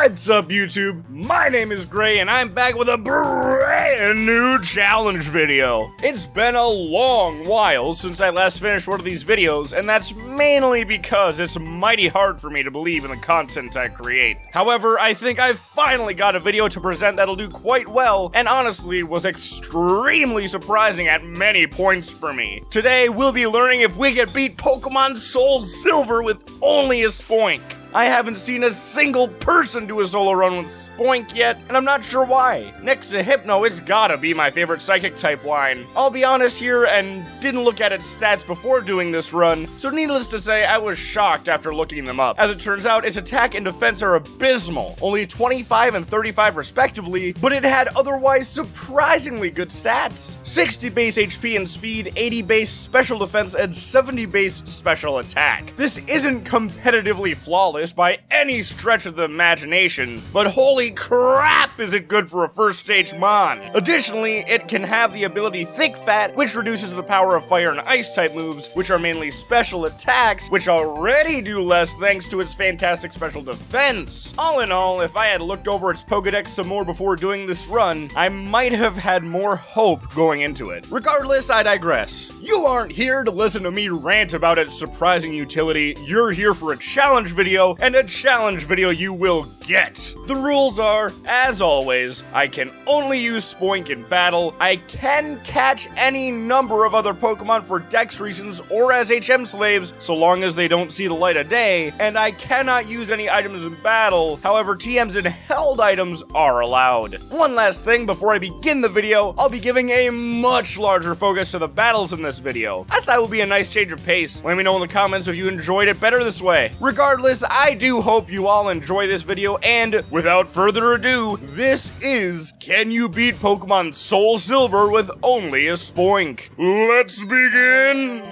What's up, YouTube? My name is Ghrei, and I'm back with a brand new challenge video. It's been a long while since I last finished one of these videos, and that's mainly because it's mighty hard for me to believe in the content I create. However, I think I've finally got a video to present that'll do quite well, and honestly was extremely surprising at many points for me. Today, we'll be learning if we can beat Pokemon SoulSilver with only a Spoink. I haven't seen a single person do a solo run with Spoink yet, and I'm not sure why. Next to Hypno, it's gotta be my favorite Psychic type line. I'll be honest here and didn't look at its stats before doing this run, so needless to say, I was shocked after looking them up. As it turns out, its attack and defense are abysmal, only 25 and 35 respectively, but it had otherwise surprisingly good stats. 60 base HP and speed, 80 base special defense, and 70 base special attack. This isn't competitively flawless by any stretch of the imagination, but holy crap is it good for a first stage mon. Additionally, it can have the ability Thick Fat, which reduces the power of fire and ice type moves, which are mainly special attacks, which already do less thanks to its fantastic special defense. All in all, if I had looked over its Pokedex some more before doing this run, I might have had more hope going into it. Regardless, I digress. You aren't here to listen to me rant about its surprising utility, you're here for a challenge video, and a challenge video you will get. The rules are, as always, I can only use Spoink in battle, I can catch any number of other Pokemon for Dex reasons or as HM slaves, so long as they don't see the light of day, and I cannot use any items in battle, however TMs and held items are allowed. One last thing before I begin the video, I'll be giving a much larger focus to the battles in this video. I thought it would be a nice change of pace. Let me know in the comments if you enjoyed it better this way. Regardless, I do hope you all enjoy this video, and without further ado, this is Can You Beat Pokemon SoulSilver with Only a Spoink? Let's begin!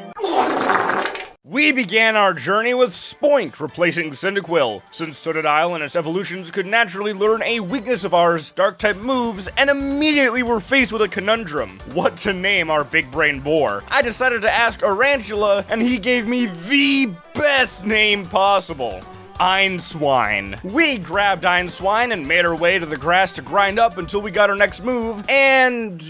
We began our journey with Spoink, replacing Cyndaquil. Since Totodile and its evolutions could naturally learn a weakness of ours, Dark-type moves, and immediately were faced with a conundrum. What to name our big brain boar? I decided to ask Arantula, and he gave me the best name possible. Einswine. We grabbed Einswine and made our way to the grass to grind up until we got our next move, and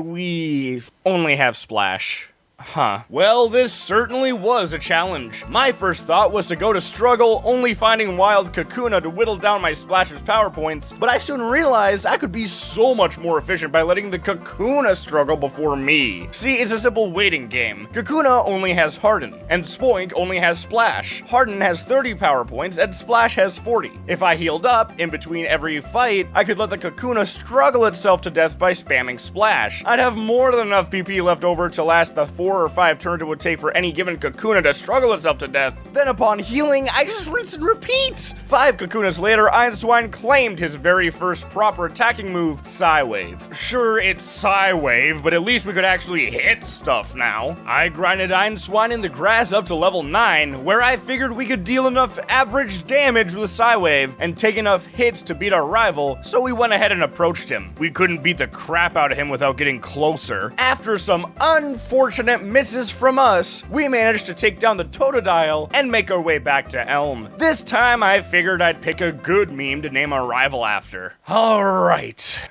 we only have Splash. Huh. Well, this certainly was a challenge. My first thought was to go to struggle, only finding wild Kakuna to whittle down my Splash's power points, but I soon realized I could be so much more efficient by letting the Kakuna struggle before me. See, it's a simple waiting game. Kakuna only has Harden, and Spoink only has Splash. Harden has 30 power points, and Splash has 40. If I healed up, in between every fight, I could let the Kakuna struggle itself to death by spamming Splash. I'd have more than enough PP left over to last the 4 or 5 turns it would take for any given Kakuna to struggle itself to death. Then upon healing, I just rinse and repeat. 5 Kakunas later, Einswine claimed his very first proper attacking move, Psywave. Sure, it's Psywave, but at least we could actually hit stuff now. I grinded Einswine in the grass up to level 9, where I figured we could deal enough average damage with Psywave and take enough hits to beat our rival, so we went ahead and approached him. We couldn't beat the crap out of him without getting closer. After some unfortunate misses from us, we managed to take down the Totodile and make our way back to Elm. This time I figured I'd pick a good meme to name our rival after. Alright.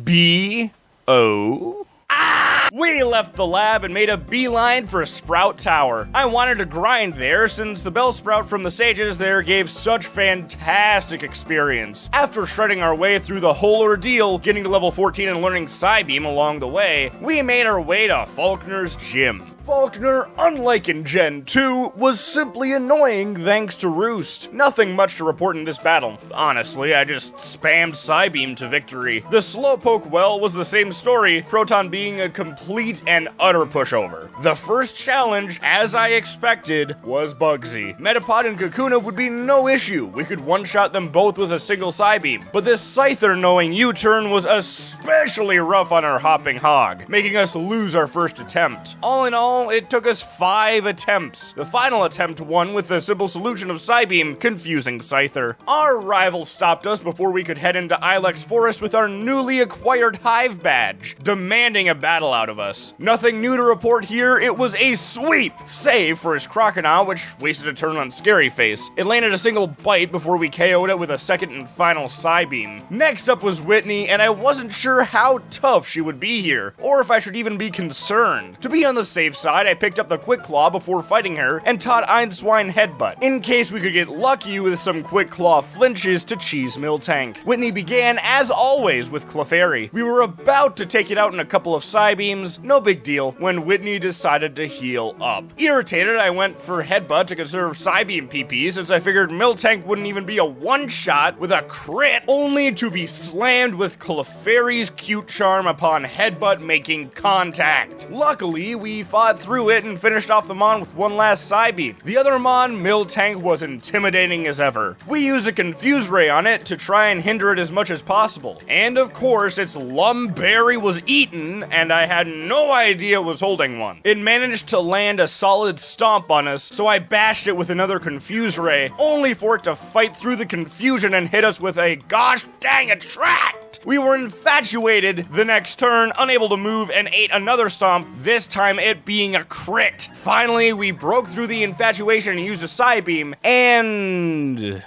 B-O... We left the lab and made a beeline for Sprout Tower. I wanted to grind there since the Bellsprout from the sages there gave such fantastic experience. After shredding our way through the whole ordeal, getting to level 14 and learning Psybeam along the way, we made our way to Faulkner's gym. Faulkner, unlike in Gen 2, was simply annoying thanks to Roost. Nothing much to report in this battle. Honestly, I just spammed Psybeam to victory. The Slowpoke well was the same story, Proton being a complete and utter pushover. The first challenge, as I expected, was Bugsy. Metapod and Kakuna would be no issue. We could one-shot them both with a single Psybeam. But this Scyther knowing U-turn was especially rough on our hopping hog, making us lose our first attempt. All in all, all, it took us 5 attempts. The final attempt won with the simple solution of Psybeam, confusing Scyther. Our rival stopped us before we could head into Ilex Forest with our newly acquired Hive badge, demanding a battle out of us. Nothing new to report here, it was a sweep, save for his Crocodile, which wasted a turn on Scary Face. It landed a single bite before we KO'd it with a second and final Psybeam. Next up was Whitney, and I wasn't sure how tough she would be here, or if I should even be concerned. To be on the safe side, I picked up the Quick Claw before fighting her, and taught Einswine Headbutt, in case we could get lucky with some Quick Claw flinches to cheese Miltank. Whitney began, as always, with Clefairy. We were about to take it out in a couple of Psybeams, no big deal, when Whitney decided to heal up. Irritated, I went for Headbutt to conserve Psybeam PP, since I figured Miltank wouldn't even be a one-shot with a crit, only to be slammed with Clefairy's Cute Charm upon Headbutt making contact. Luckily, we fought through it and finished off the Mon with one last Psybeam. The other Mon, Miltank, was intimidating as ever. We used a Confuse Ray on it to try and hinder it as much as possible. And of course, its Lumberry was eaten, and I had no idea it was holding one. It managed to land a solid stomp on us, so I bashed it with another Confuse Ray, only for it to fight through the confusion and hit us with a gosh dang attract! We were infatuated the next turn, unable to move, and ate another stomp, this time it being a crit. Finally, we broke through the infatuation and used a Psybeam, and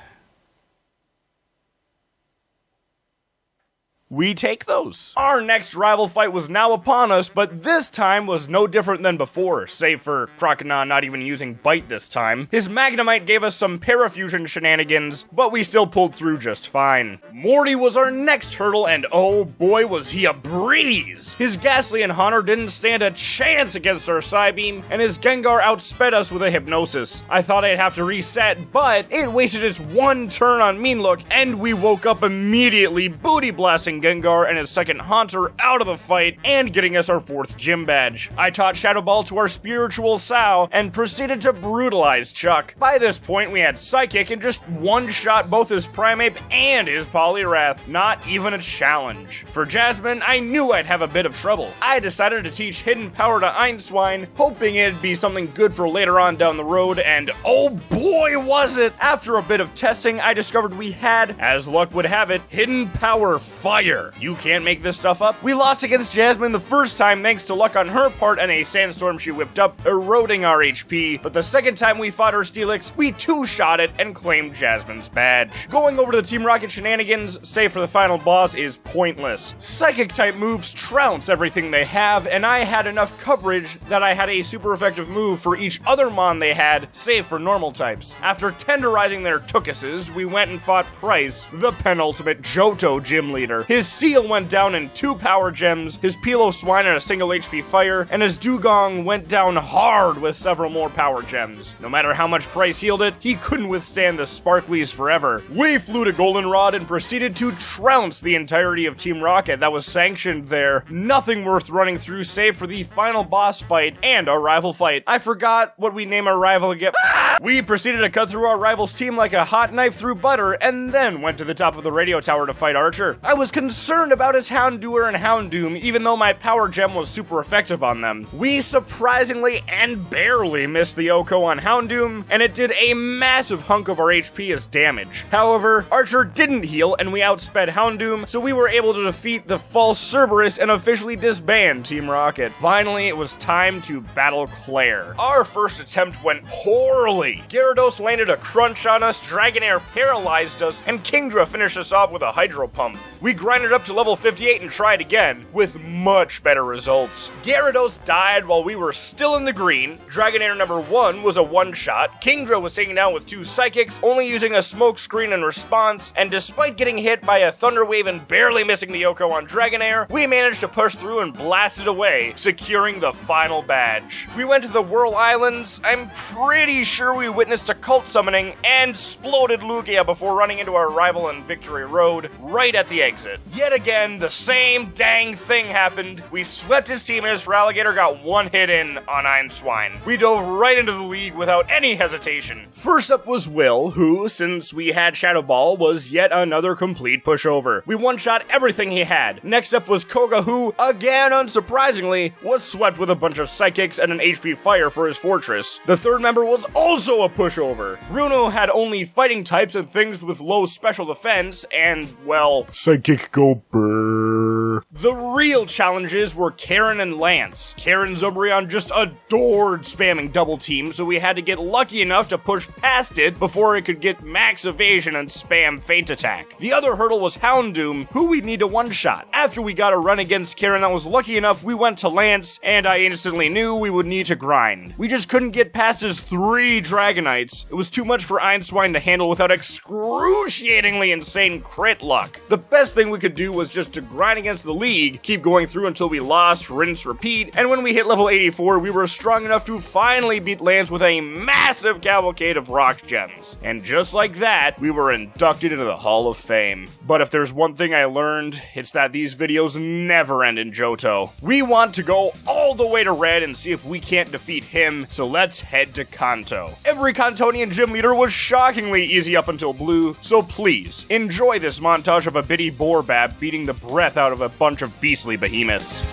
we take those. Our next rival fight was now upon us, but this time was no different than before, save for Crocodile not even using Bite this time. His Magnemite gave us some Parafusion shenanigans, but we still pulled through just fine. Morty was our next hurdle, and oh boy was he a breeze! His Ghastly and Haunter didn't stand a chance against our Psybeam, and his Gengar outsped us with a Hypnosis. I thought I'd have to reset, but it wasted its one turn on Meanlook, and we woke up immediately, booty blasting Gengar and his second Haunter out of the fight, and getting us our 4th gym badge. I taught Shadow Ball to our spiritual Sow, and proceeded to brutalize Chuck. By this point, we had Psychic and just one-shot both his Primeape and his Poliwrath. Not even a challenge. For Jasmine, I knew I'd have a bit of trouble. I decided to teach Hidden Power to Einswine, hoping it'd be something good for later on down the road, and oh boy was it! After a bit of testing, I discovered we had, as luck would have it, Hidden Power Fire. You can't make this stuff up. We lost against Jasmine the first time thanks to luck on her part and a sandstorm she whipped up, eroding our HP, but the second time we fought her Steelix, we two-shot it and claimed Jasmine's badge. Going over to the Team Rocket shenanigans, save for the final boss, is pointless. Psychic-type moves trounce everything they have, and I had enough coverage that I had a super effective move for each other Mon they had, save for normal types. After tenderizing their Tookuses, we went and fought Price, the penultimate Johto gym leader. His Seal went down in 2 power gems, his Piloswine in a single HP fire, and his Dugong went down hard with several more power gems. No matter how much Price healed it, he couldn't withstand the Sparklies forever. We flew to Goldenrod and proceeded to trounce the entirety of Team Rocket that was sanctioned there. Nothing worth running through save for the final boss fight and our rival fight. I forgot what we name our rival again. We proceeded to cut through our rival's team like a hot knife through butter, and then went to the top of the radio tower to fight Archer. I was concerned about his Houndour and Houndoom, even though my power gem was super effective on them. We surprisingly and barely missed the Oko on Houndoom, and it did a massive hunk of our HP as damage. However, Archer didn't heal, and we outsped Houndoom, so we were able to defeat the false Cerberus and officially disband Team Rocket. Finally, it was time to battle Claire. Our first attempt went poorly. Gyarados landed a crunch on us, Dragonair paralyzed us, and Kingdra finished us off with a Hydro Pump. We grinded up to level 58 and tried again, with much better results. Gyarados died while we were still in the green, Dragonair number 1 was a one-shot, Kingdra was taken down with 2 Psychics, only using a Smoke Screen in response, and despite getting hit by a Thunder Wave and barely missing the Oko on Dragonair, we managed to push through and blast it away, securing the final badge. We went to the Whirl Islands. I'm pretty sure we we witnessed a cult summoning and exploded Lugia before running into our rival in Victory Road right at the exit. Yet again, the same dang thing happened. We swept his team as Feraligatr got one hit in on Einswine. We dove right into the league without any hesitation. First up was Will, who, since we had Shadow Ball, was yet another complete pushover. We one-shot everything he had. Next up was Koga, who, again unsurprisingly, was swept with a bunch of Psychics and an HP Fire for his fortress. The third member was also a pushover. Bruno had only fighting types and things with low special defense, and, well, Psychic go brrr. The real challenges were Karen and Lance. Karen Zobrion just adored spamming double team, so we had to get lucky enough to push past it before it could get max evasion and spam feint attack. The other hurdle was Houndoom, who we'd need to one-shot. After we got a run against Karen that was lucky enough, we went to Lance, and I instantly knew we would need to grind. We just couldn't get past his 3 Dragonites. It was too much for Einswine to handle without excruciatingly insane crit luck. The best thing we could do was just to grind against the league, keep going through until we lost, rinse, repeat, and when we hit level 84, we were strong enough to finally beat Lance with a massive cavalcade of rock gems. And just like that, we were inducted into the Hall of Fame. But if there's one thing I learned, it's that these videos never end in Johto. We want to go all the way to Red and see if we can't defeat him, so let's head to Kanto. Every Kantonian gym leader was shockingly easy up until Blue, so please, enjoy this montage of a bitty Borbab beating the breath out of a bunch of beastly behemoths.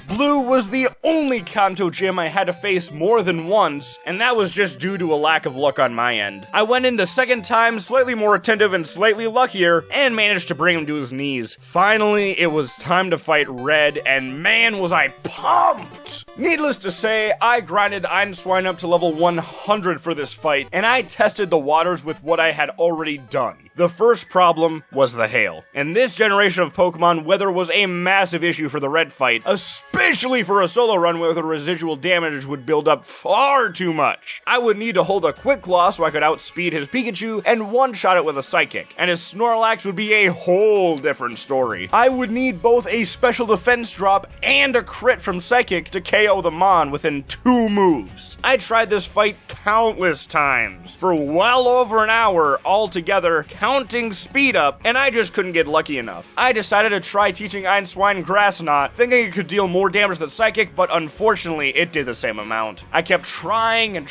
Blue was the only Kanto gym I had to face more than once, and that was just due to a lack of luck on my end. I went in the second time slightly more attentive and slightly luckier, and managed to bring him to his knees. Finally, it was time to fight Red, and man was I pumped! Needless to say, I grinded Einswine up to level 100 for this fight, and I tested the waters with what I had already done. The first problem was the hail. In this generation of Pokemon, weather was a massive issue for the Red fight, especially for a solo run where the residual damage would build up far too much. I would need to hold a Quick Claw so I could outspeed his Pikachu and one-shot it with a Psychic, and his Snorlax would be a whole different story. I would need both a special defense drop and a crit from Psychic to KO the Mon within 2 moves. I tried this fight countless times, for well over an hour altogether, counting speed up, and I just couldn't get lucky enough. I decided to try teaching Einswine Grass Knot, thinking it could deal more damage than Psychic, but unfortunately it did the same amount. I kept trying, and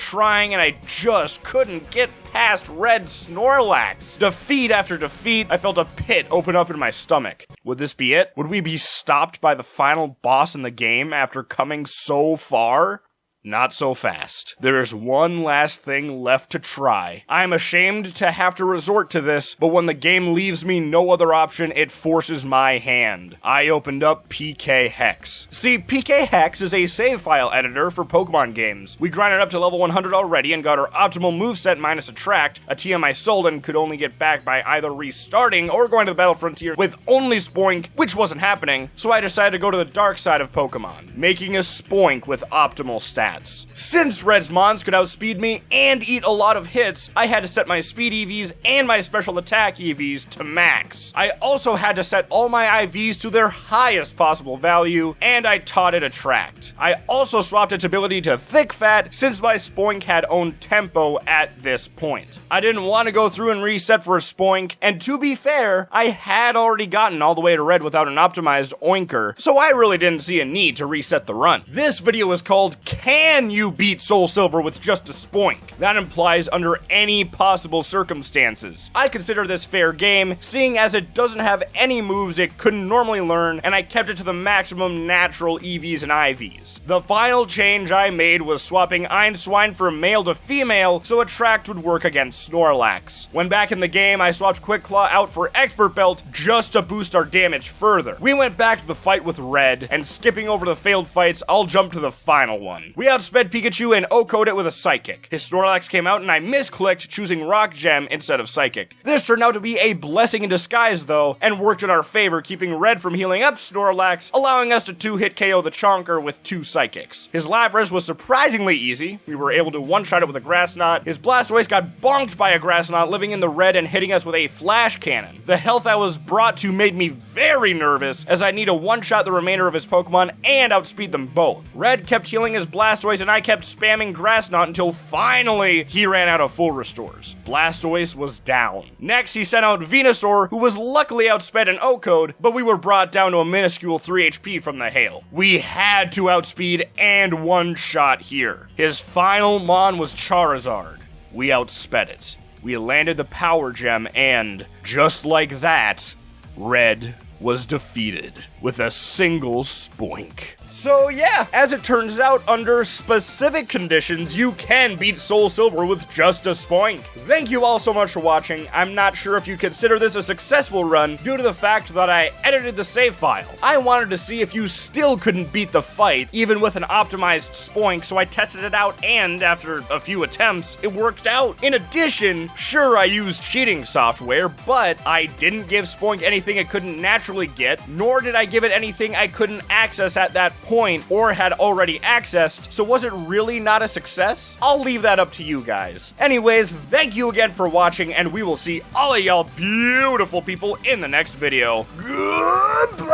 I just couldn't get past Red Snorlax. Defeat after defeat, I felt a pit open up in my stomach. Would this be it? Would we be stopped by the final boss in the game after coming so far? Not so fast. There is one last thing left to try. I'm ashamed to have to resort to this, but when the game leaves me no other option, it forces my hand. I opened up PK Hex. See, PK Hex is a save file editor for Pokemon games. We grinded up to level 100 already and got our optimal moveset minus Attract, a TM I sold and could only get back by either restarting or going to the Battle Frontier with only Spoink, which wasn't happening, so I decided to go to the dark side of Pokemon, making a Spoink with optimal stats. stats. Since Red's mons could outspeed me and eat a lot of hits, I had to set my speed EVs and my special attack EVs to max. I also had to set all my IVs to their highest possible value, and I taught it Attract. I also swapped its ability to Thick Fat since my Spoink had owned Tempo at this point. I didn't want to go through and reset for a Spoink, and to be fair, I had already gotten all the way to Red without an optimized Oinker, so I really didn't see a need to reset the run. This video is called Can You Beat SoulSilver with Just a Spoink? That implies under any possible circumstances. I consider this fair game, seeing as it doesn't have any moves it couldn't normally learn, and I kept it to the maximum natural EVs and IVs. The final change I made was swapping Einswine from male to female so Attract would work against Snorlax. When back in the game, I swapped Quick Claw out for Expert Belt just to boost our damage further. We went back to the fight with Red, and skipping over the failed fights, I'll jump to the final one. We outsped Pikachu and OHKO'd it with a Psychic. His Snorlax came out and I misclicked, choosing Rock Gem instead of Psychic. This turned out to be a blessing in disguise though, and worked in our favor, keeping Red from healing up Snorlax, allowing us to 2-hit KO the Chonker with 2 Psychics. His Lapras was surprisingly easy. We were able to one-shot it with a Grass Knot. His Blastoise got bonked by a Grass Knot, living in the red and hitting us with a Flash Cannon. The health I was brought to made me very nervous, as I need to one-shot the remainder of his Pokemon and outspeed them both. Red kept healing his Blastoise and I kept spamming Grass Knot until finally he ran out of full restores. Blastoise was down. Next he sent out Venusaur, who was luckily outsped and OHKO'd, but we were brought down to a minuscule 3 HP from the hail. We had to outspeed and one-shot here. His final mon was Charizard. We outsped it. We landed the Power Gem and, just like that, Red was defeated with a single Spoink. So yeah, as it turns out, under specific conditions, you can beat SoulSilver with just a Spoink. Thank you all so much for watching. I'm not sure if you consider this a successful run due to the fact that I edited the save file. I wanted to see if you still couldn't beat the fight, even with an optimized Spoink, so I tested it out and, after a few attempts, it worked out. In addition, sure I used cheating software, but I didn't give Spoink anything it couldn't naturally get, nor did I give it anything I couldn't access at that point or had already accessed, so was it really not a success? I'll leave that up to you guys. Anyways, thank you again for watching, and we will see all of y'all beautiful people in the next video. Goodbye!